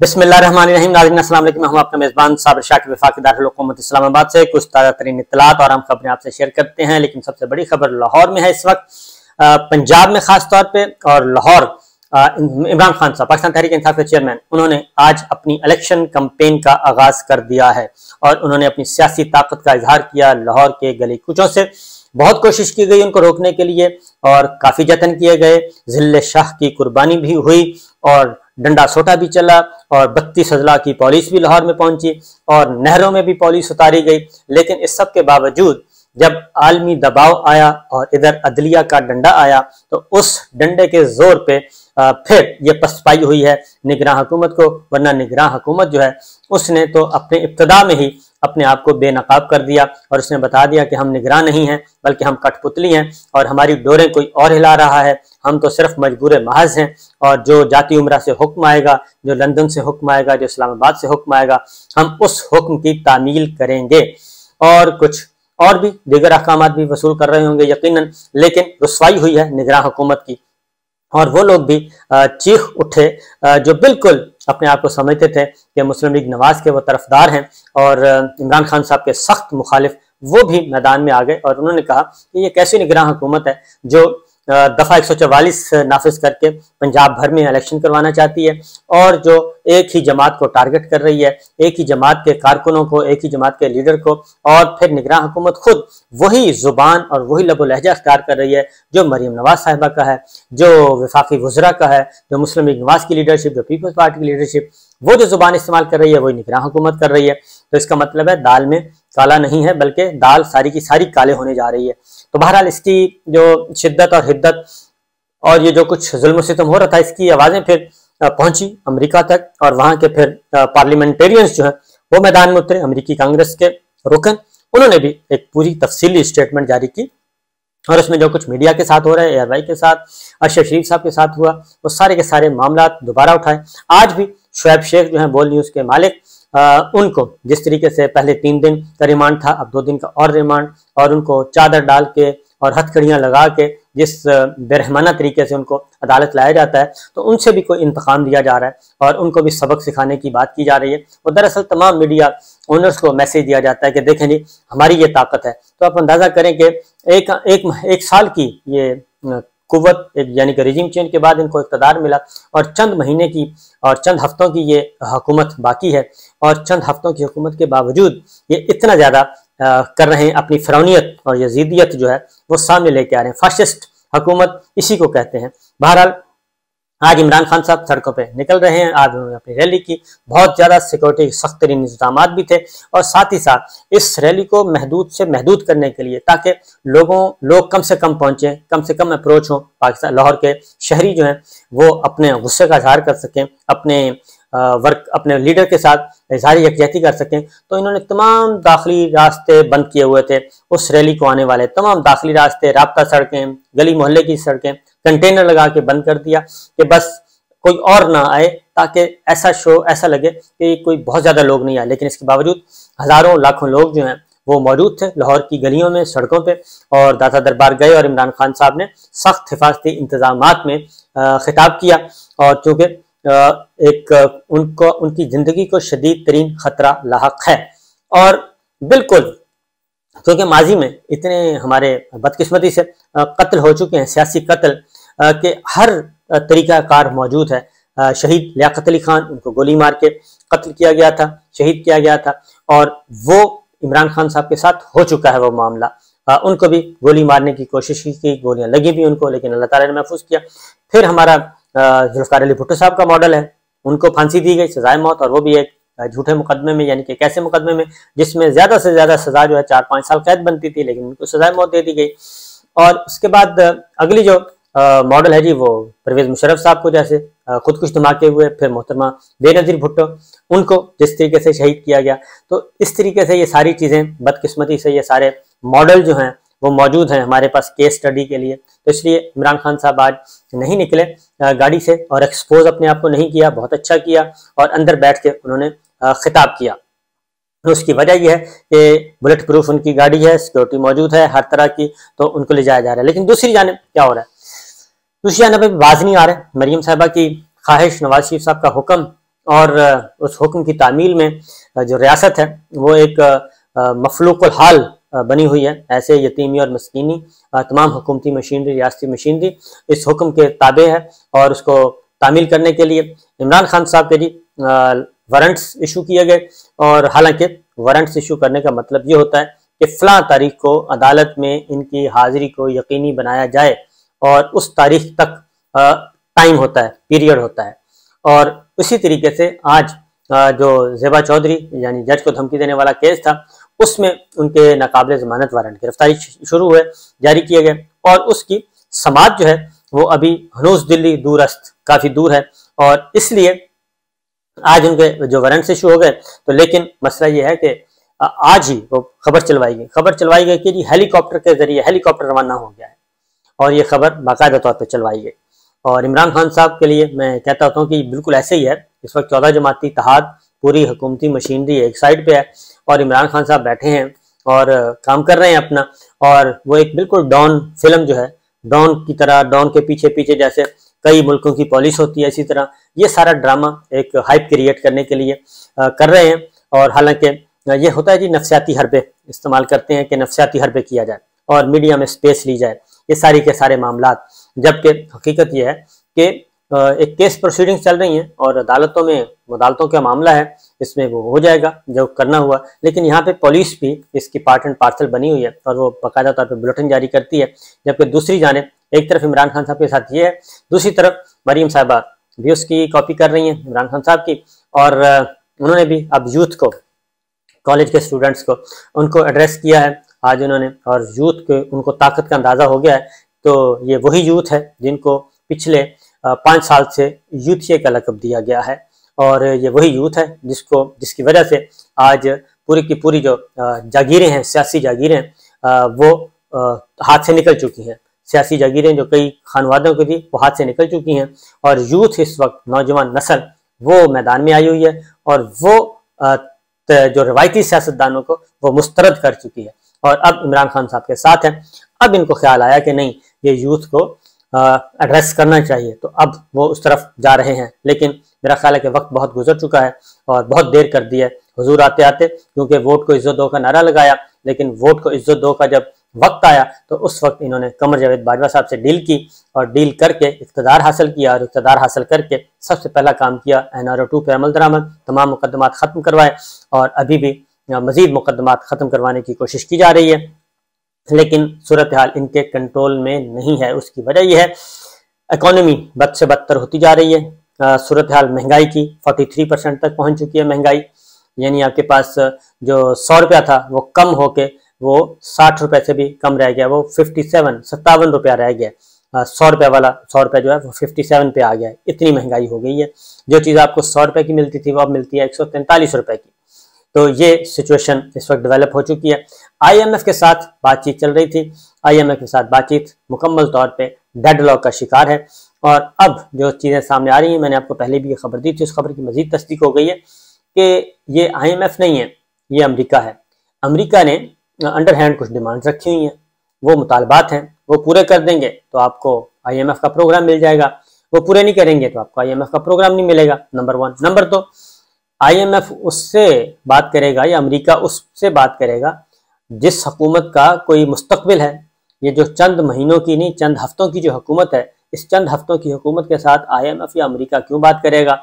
बिस्मिल्लाहिर्रहमानिर्रहीम। नाज़रीन अस्सलाम वालेकुम। मैं हूं आपका मेज़बान साबिर शाकिर वफाकी दारुल हुकूमत इस्लामाबाद से कुछ ताज़ा तरीन इत्तलात और हम खबरें आपसे शेयर करते हैं। लेकिन सबसे बड़ी खबर लाहौर में है इस वक्त, पंजाब में खास तौर पे, और लाहौर इमरान खान साहब पाकिस्तान तहरीक इंसाफ के चेयरमैन, उन्होंने आज अपनी इलेक्शन कैंपेन का आगाज कर दिया है और उन्होंने अपनी सियासी ताकत का इजहार किया। लाहौर के गली कूचों से बहुत कोशिश की गई उनको रोकने के लिए और काफी जतन किए गए। जिले शाह की कुर्बानी भी हुई और डंडा सोटा भी चला और 32 अजला की पुलिस भी लाहौर में पहुंची और नहरों में भी पुलिस उतारी गई। लेकिन इस सब के बावजूद जब आलमी दबाव आया और इधर अदलिया का डंडा आया तो उस डंडे के जोर पे फिर ये पसपाई हुई है निगरान हुकूमत को। वरना निगरान हुकूमत जो है उसने तो अपने इब्तदा में ही अपने आप को बेनकाब कर दिया और उसने बता दिया कि हम निगरान नहीं हैं बल्कि हम कठपुतली हैं और हमारी डोरें कोई और हिला रहा है। हम तो सिर्फ मजबूर महज हैं और जो जाती उमरा से हुक्म आएगा, जो लंदन से हुक्म आएगा, जो इस्लामाबाद से हुक्म आएगा, हम उस हुक्म की तामील करेंगे। और कुछ और भी दीगर अहकामात भी वसूल कर रहे होंगे यकीनन, लेकिन रुसवाई हुई है निगरान हुकूमत की। और वो लोग भी चीख उठे जो बिल्कुल अपने आप को समझते थे कि मुस्लिम लीग नवाज के वो तरफदार हैं और इमरान खान साहब के सख्त मुखालिफ, वो भी मैदान में आ गए और उन्होंने कहा कि ये कैसी निगरान हुकूमत है जो दफा 144 नाफिज करके पंजाब भर में इलेक्शन करवाना चाहती है और जो एक ही जमात को टारगेट कर रही है, एक ही जमात के कारकुनों को, एक ही जमात के लीडर को। और फिर निगरान हुकूमत खुद वही जुबान और वही लबो लहजा अख्तियार कर रही है जो मरीम नवाज साहिबा का है, जो वफाकी वज़रा का है, जो मुस्लिम लीग नवाज की लीडरशिप, जो पीपल्स पार्टी की लीडरशिप, वो जो जुबान इस्तेमाल कर रही है वही निगरान हुकूमत कर रही है। तो इसका मतलब है दाल में काला नहीं है बल्कि दाल सारी की सारी काले होने जा रही है। तो बहरहाल इसकी जो शिद्दत और हिद्दत और ये जो कुछ जुल्म सितम हो रहा था, इसकी आवाजें फिर पहुंची अमेरिका तक और वहां के फिर पार्लियामेंटेरियंस जो है वो मैदान में उतरे। अमेरिकी कांग्रेस के रुकन, उन्होंने भी एक पूरी तफसीली स्टेटमेंट जारी की और उसमें जो कुछ मीडिया के साथ हो रहा है, एयरवाई के साथ, अरशद शरीफ साहब के साथ हुआ, वो सारे के सारे मामला दोबारा उठाए। आज भी शुएब शेख जो है बोल न्यूज के मालिक, उनको जिस तरीके से पहले 3 दिन का रिमांड था, अब 2 दिन का और रिमांड, और उनको चादर डाल के और हथकड़ियां लगा के जिस बेरहमाना तरीके से उनको अदालत लाया जाता है, तो उनसे भी कोई इंतकाम दिया जा रहा है और उनको भी सबक सिखाने की बात की जा रही है। और दरअसल तमाम मीडिया ओनर्स को मैसेज दिया जाता है कि देखें जी हमारी ये ताकत है। तो आप अंदाजा करें कि एक साल की ये कुव्वत, यानी कि रिजीम चेंज के बाद इनको इक़्तिदार मिला और चंद महीने की और चंद हफ्तों की ये हुकूमत बाकी है और चंद हफ्तों की हुकूमत के बावजूद ये इतना ज़्यादा कर रहे हैं, अपनी फ़िरौनियत और यजीदियत जो है वो सामने लेके आ रहे हैं। फाशिस्ट हुकूमत इसी को कहते हैं। बहरहाल आज इमरान खान साहब सड़कों पे निकल रहे हैं। आज उन्होंने अपनी रैली की, बहुत ज़्यादा सिक्योरिटी के सख्त तरीन इंतजाम भी थे और साथ ही साथ इस रैली को महदूद से महदूद करने के लिए, ताकि लोग कम से कम पहुंचे, कम से कम अप्रोच हो, पाकिस्तान लाहौर के शहरी जो हैं वो अपने गुस्से का इजहार कर सकें, अपने लीडर के साथ इजहारी यकजहती कर सकें। तो इन्होंने तमाम दाखिली रास्ते बंद किए हुए थे। उस रैली को आने वाले तमाम दाखिली रास्ते, राब्ता सड़कें, गली मोहल्ले की सड़कें कंटेनर लगा के बंद कर दिया कि बस कोई और ना आए, ताकि ऐसा लगे कि कोई बहुत ज्यादा लोग नहीं आए। लेकिन इसके बावजूद हजारों लाखों लोग जो हैं वो मौजूद थे लाहौर की गलियों में, सड़कों पे, और दाता दरबार गए और इमरान खान साहब ने सख्त हिफाजती इंतजामात में खिताब किया। और चूंकि उनकी जिंदगी को शदीद तरीन खतरा लाहक है और बिल्कुल क्योंकि माजी में इतने हमारे बदकिस्मती से कत्ल हो चुके हैं, सियासी कत्ल के हर तरीकाकार मौजूद है। शहीद लियाकत अली खान, उनको गोली मार के कत्ल किया गया था, शहीद किया गया था और वो इमरान खान साहब के साथ हो चुका है वो मामला। उनको भी गोली मारने की कोशिश की, गोलियां लगी भी उनको, लेकिन अल्लाह ताला ने महफूज किया। फिर हमारा जुल्फ़िकार अली भुट्टो साहब का मॉडल है, उनको फांसी दी गई, सजाए मौत, और वो भी एक झूठे मुकदमे में, यानी कि एक ऐसे मुकदमे में जिसमें ज्यादा से ज्यादा सजा जो है 4-5 साल कैद बनती थी, लेकिन उनको सजाए मौत दे दी गई। और उसके बाद अगली जो मॉडल है जी वो परवेज मुशर्रफ साहब को जैसे खुदकुश धमाके हुए, फिर मोहतरमा बेनज़ीर भुट्टो, उनको जिस तरीके से शहीद किया गया। तो इस तरीके से ये सारी चीजें बदकिस्मती से ये सारे मॉडल जो हैं वो मौजूद हैं हमारे पास केस स्टडी के लिए। तो इसलिए इमरान खान साहब आज नहीं निकले गाड़ी से और एक्सपोज अपने आप को नहीं किया, बहुत अच्छा किया और अंदर बैठ के उन्होंने खिताब किया। उसकी वजह यह है कि बुलेट प्रूफ उनकी गाड़ी है, सिक्योरिटी मौजूद है हर तरह की, तो उनको ले जाया जा रहा है। लेकिन दूसरी जानिब क्या हो रहा है, दूसरी जानिब बाज नहीं आ रहा है। मरीम साहिबा की ख्वाहिश, नवाज शरीफ साहब का हुक्म और उस हुक्म की तामील में जो रियासत है वो एक मफलूकुल हाल बनी हुई है। ऐसे यतीमी और मस्कीनी तमाम हुकूमती मशीनरी, रियासती मशीनरी इस हुक्म के ताबे है और उसको तामील करने के लिए इमरान खान साहब के जी वारंट्स इशू किए गए। और हालांकि वारंट्स इशू करने का मतलब ये होता है कि फ़लाँ तारीख को अदालत में इनकी हाजिरी को यकीनी बनाया जाए और उस तारीख तक टाइम होता है, पीरियड होता है। और उसी तरीके से आज जो ज़ेबा चौधरी यानी जज को धमकी देने वाला केस था, उसमें उनके नाकाबिले ज़मानत वारंट गिरफ्तारी शुरू हुए, जारी किए गए और उसकी समाअत जो है वो अभी हनूज दिल्ली दूरस्त, काफ़ी दूर है और इसलिए आज उनके जो वारंट इशू हो गए। तो लेकिन मसला ये है कि आज ही वो खबर चलवाई गई कि जी हेलीकॉप्टर के जरिए हेलीकॉप्टर रवाना हो गया है और ये खबर बाकायदा तौर पर चलवाई गई। और इमरान खान साहब के लिए मैं कहता हूँ कि बिल्कुल ऐसे ही है। इस वक्त 14 जमाती इत्तेहाद, पूरी हुकूमती मशीनरी एक साइड पे है और इमरान खान साहब बैठे हैं और काम कर रहे हैं अपना। और वो एक बिल्कुल डॉन फिल्म जो है, डॉन की तरह, डॉन के पीछे पीछे जैसे कई मुल्कों की पॉलिस होती है, इसी तरह ये सारा ड्रामा एक हाइप क्रिएट करने के लिए कर रहे हैं। और हालांकि ये होता है जी, नफसियाती हरबे इस्तेमाल करते हैं कि नफसियाती हरबे किया जाए और मीडिया में स्पेस ली जाए, ये सारी के सारे मामलात। जबकि हकीकत यह है कि एक केस प्रोसीडिंग्स चल रही हैं और अदालतों का मामला है, इसमें वो हो जाएगा जो करना हुआ। लेकिन यहाँ पे पुलिस भी इसकी पार्ट एंड पार्सल बनी हुई है और वो बाकायदा तौर पर बुलेटिन जारी करती है। जबकि दूसरी जानिब एक तरफ इमरान खान साहब के साथ ये है, दूसरी तरफ मरीम साहबा भी उसकी कॉपी कर रही हैं इमरान खान साहब की। और उन्होंने भी अब यूथ को, कॉलेज के स्टूडेंट्स को, उनको एड्रेस किया है आज उन्होंने। और यूथ के उनको ताकत का अंदाज़ा हो गया है। तो ये वही यूथ है जिनको पिछले 5 साल से यूथिया का लक़ब दिया गया है और ये वही यूथ है जिसकी वजह से आज पूरी की पूरी जो जागीरें हैं, सियासी जागीरें, वो हाथ से निकल चुकी हैं। सियासी जागीरें जो कई खानवादों की थी वो हाथ से निकल चुकी हैं और यूथ इस वक्त, नौजवान नस्ल, वो मैदान में आई हुई है और वो जो रवायती सियासतदानों को वो मुस्तरद कर चुकी है और अब इमरान खान साहब के साथ है। अब इनको ख्याल आया कि नहीं, ये यूथ को एड्रेस करना चाहिए, तो अब वो उस तरफ जा रहे हैं। लेकिन मेरा ख्याल है कि वक्त बहुत गुजर चुका है और बहुत देर कर दी है हुजूर आते आते, क्योंकि वोट को इज्जत दो का नारा लगाया, लेकिन वोट को इज्जत दो का जब वक्त आया तो उस वक्त इन्होंने कमर जावेद बाजवा साहब से डील की और डील करके इक़्तिदार हासिल किया और इक़्तिदार हासिल करके सबसे पहला काम किया NRO 2 पे अमल दरामद, तमाम मुकदमात ख़त्म करवाए और अभी भी मज़ीद मुकदमात ख़त्म करवाने की कोशिश की जा रही है। लेकिन सूरत हाल इनके कंट्रोल में नहीं है। उसकी वजह यह है, इकॉनमी बद से बदतर होती जा रही है। सूरत हाल महंगाई की 43% तक पहुंच चुकी है महंगाई, यानी आपके पास जो 100 रुपया था वो कम होके वो 60 रुपये से भी कम रह गया, वो 57 रुपया रह गया। 100 रुपये वाला 100 रुपये जो है वो 57 पे आ गया है। इतनी महंगाई हो गई है। जो चीज़ आपको 100 रुपये की मिलती थी वो अब मिलती है 143 रुपये की। तो ये सिचुएशन इस वक्त डेवलप हो चुकी है। IMF के साथ बातचीत चल रही थी, IMF के साथ बातचीत मुकम्मल तौर पे डेडलॉक का शिकार है और अब जो चीज़ें सामने आ रही हैं, मैंने आपको पहले भी ये खबर दी थी, उस खबर की मजीद तस्दीक हो गई है कि ये IMF नहीं है, ये अमेरिका है। अमेरिका ने अंडर हैंड कुछ डिमांड्स रखी हुई हैं, वो मुतालबात हैं, वो पूरे कर देंगे तो आपको IMF का प्रोग्राम मिल जाएगा, वो पूरे नहीं करेंगे तो आपको IMF का प्रोग्राम नहीं मिलेगा, नंबर 1। नंबर 2, IMF उससे बात करेगा या अमेरिका उससे बात करेगा जिस हुकूमत का कोई मुस्तकबिल है। ये जो चंद महीनों की नहीं, चंद हफ्तों की जो हुकूमत है, इस चंद हफ्तों की हुकूमत के साथ IMF या अमेरिका क्यों बात करेगा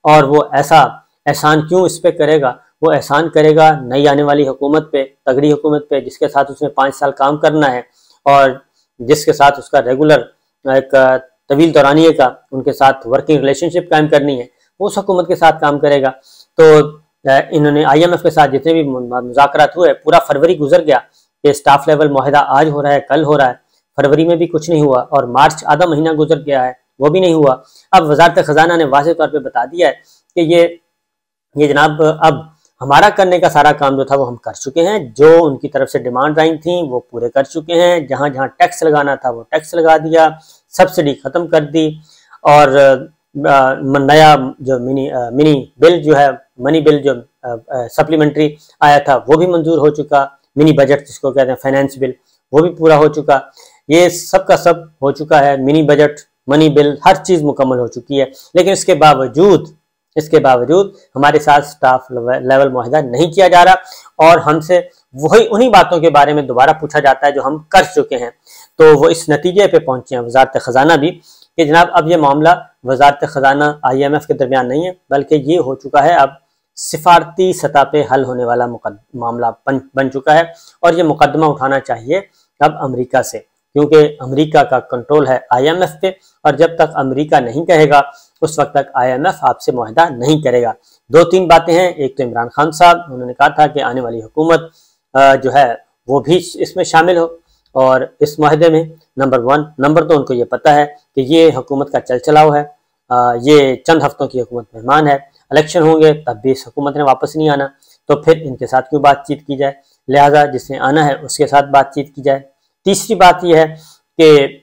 और वो ऐसा एहसान क्यों इस पे करेगा? वो एहसान करेगा नई आने वाली हुकूमत पे, तगड़ी हुकूमत पे, जिसके साथ उसने 5 साल काम करना है और जिसके साथ उसका रेगुलर एक तवील दौरानिए का उनके साथ वर्किंग रिलेशनशिप कायम करनी है, वो उस हुकूमत के साथ काम करेगा। तो इन्होंने IMF के साथ जितने भी मुज़ाकरात हुए, पूरा फरवरी गुजर गया कि स्टाफ लेवल मुआहदा आज हो रहा है, कल हो रहा है, फरवरी में भी कुछ नहीं हुआ और मार्च आधा महीना गुजर गया है, वो भी नहीं हुआ। अब वजारत खजाना ने वाज़ेह तौर पे बता दिया है कि ये जनाब अब हमारा करने का सारा काम जो था वो हम कर चुके हैं, जो उनकी तरफ से डिमांड आई थी वो पूरे कर चुके हैं, जहाँ जहाँ टैक्स लगाना था वो टैक्स लगा दिया, सब्सिडी ख़त्म कर दी और नया जो मिनी बिल जो है, मनी बिल जो सप्लीमेंट्री आया था वो भी मंजूर हो चुका, मिनी बजट जिसको कहते हैं फाइनेंस बिल, वो भी पूरा हो चुका। ये सब का सब हो चुका है, मिनी बजट, मनी बिल, हर चीज़ मुकम्मल हो चुकी है। लेकिन इसके बावजूद इसके बावजूद हमारे साथ स्टाफ लेवल मुआहदा नहीं किया जा रहा और हमसे वही उन्हीं बातों के बारे में दोबारा पूछा जाता है जो हम कर चुके हैं। तो वो इस नतीजे पे पहुंचे हैं वजारत खजाना भी कि जनाब अब ये मामला वजारत खजाना IMF के दरमियान नहीं है, बल्कि ये हो चुका है अब सिफारती सतह पे हल होने वाला मामला बन चुका है और ये मुकदमा उठाना चाहिए अब अमेरिका से, क्योंकि अमेरिका का कंट्रोल है IMF पे और जब तक अमेरिका नहीं कहेगा उस वक्त तक IMF आपसे मुआहदा नहीं करेगा। दो तीन बातें हैं। एक तो इमरान खान साहब, उन्होंने कहा था कि आने वाली हुकूमत जो है वो भी इसमें शामिल हो और इस मुआहदे में। नंबर 1। नंबर 2, उनको ये पता है कि ये हुकूमत का चलचलाव है, ये चंद हफ्तों की हुकूमत मेहमान है, इलेक्शन होंगे तब भी इस हुकूमत ने वापस नहीं आना, तो फिर इनके साथ क्यों बातचीत की जाए, लिहाजा जिसने आना है उसके साथ बातचीत की जाए। तीसरी बात यह है कि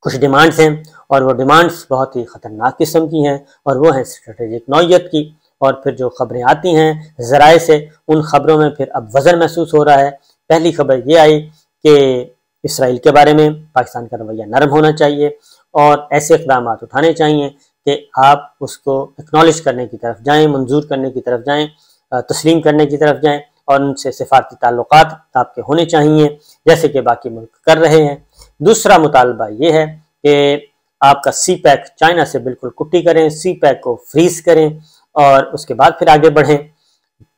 कुछ डिमांड्स हैं और वो डिमांड्स बहुत ही ख़तरनाक किस्म की हैं और वो हैं स्ट्रेटेजिक नौइयत की, और फिर जो खबरें आती हैं ज़राए से उन खबरों में फिर अब वज़न महसूस हो रहा है। पहली खबर ये आई कि इसराइल के बारे में पाकिस्तान का रवैया नरम होना चाहिए और ऐसे इक़दाम उठाने चाहिए कि आप उसको एक्नॉलेज करने की तरफ जाएं, मंजूर करने की तरफ जाएं, तस्लीम करने की तरफ जाएं और उनसे सिफारती ताल्लुकात आपके होने चाहिए जैसे कि बाकी मुल्क कर रहे हैं। दूसरा मुतालबा ये है कि आपका CPEC चाइना से बिल्कुल कुट्टी करें, CPEC को फ्रीज करें और उसके बाद फिर आगे बढ़ें।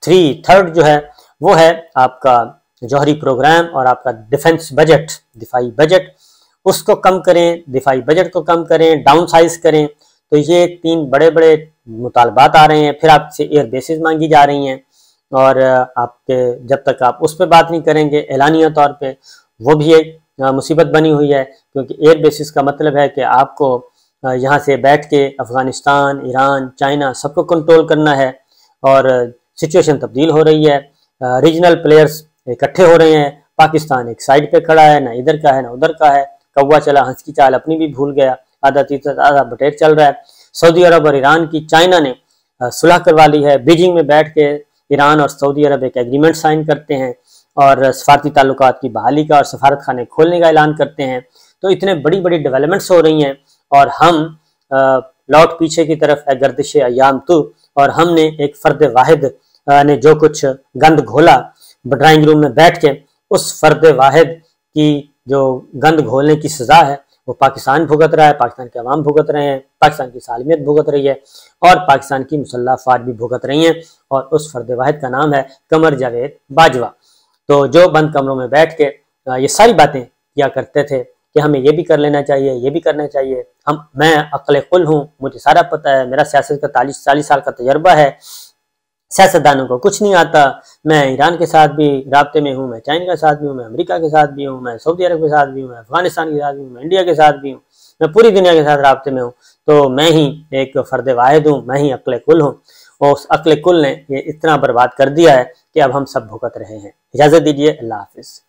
थर्ड जो है वो है आपका जौहरी प्रोग्राम और आपका डिफेंस बजट, दिफाई बजट, उसको कम करें, दिफाई बजट को कम करें, डाउन साइज करें। तो ये 3 बड़े बड़े मुतालबात आ रहे हैं। फिर आपसे एयर बेसिस मांगी जा रही हैं और आपके जब तक आप उस पर बात नहीं करेंगे एलानिया तौर पे, वो भी एक मुसीबत बनी हुई है, क्योंकि एयर बेसिस का मतलब है कि आपको यहाँ से बैठ के अफगानिस्तान, ईरान, चाइना सबको कंट्रोल करना है और सिचुएशन तब्दील हो रही है, रीजनल प्लेयर्स इकट्ठे हो रहे हैं, पाकिस्तान एक साइड पे खड़ा है, ना इधर का है ना उधर का है, कौवा चला हंस की चाल अपनी भी भूल गया, आधा तीसरा आधा बटेर चल रहा है। सऊदी अरब और ईरान की चाइना ने सुलह करवा ली है, बीजिंग में बैठ के ईरान और सऊदी अरब एक एग्रीमेंट साइन करते हैं और सफारती ताल्लुकात की बहाली का और सफारत खाने खोलने का ऐलान करते हैं। तो इतने बड़ी बड़ी डेवलपमेंट्स हो रही हैं और हम लौट पीछे की तरफ है गर्दिश अयाम तू, और हमने एक फर्द वाहिद ने जो कुछ गंद घोला ड्राइंग रूम में बैठ के, उस फर्द वाहिद की जो गंद घोलने की सजा है वो पाकिस्तान भुगत रहा है, पाकिस्तान के अवाम भुगत रहे हैं, पाकिस्तान की सालमियत भुगत रही है और पाकिस्तान की मुसल्लह अफवाज भी भुगत रही हैं और उस फर्द वाहिद का नाम है कमर जावेद बाजवा। तो जो बंद कमरों में बैठ के ये सारी बातें किया करते थे कि हमें ये भी कर लेना चाहिए, ये भी करना चाहिए, मैं अक्ल कुल हूँ, मुझे सारा पता है, मेरा सियासत का 40 साल का तजर्बा है, सियासतदानों को कुछ नहीं आता, मैं ईरान के साथ भी राब्ते में हूँ, मैं चाइना के साथ भी हूँ, मैं अमेरिका के साथ भी हूँ, मैं सऊदी अरब के साथ भी हूँ, मैं अफगानिस्तान के साथ भी हूँ, मैं इंडिया के साथ भी हूँ, मैं पूरी दुनिया के साथ राब्ते में हूँ, तो मैं ही एक फर्द वाहिद हूँ, मैं ही अक्ल कुल हूँ। और उस अक्ल कुल ने ये इतना बर्बाद कर दिया है कि अब हम सब भुगत रहे हैं। इजाज़त दीजिए, अल्लाह हाफिज़।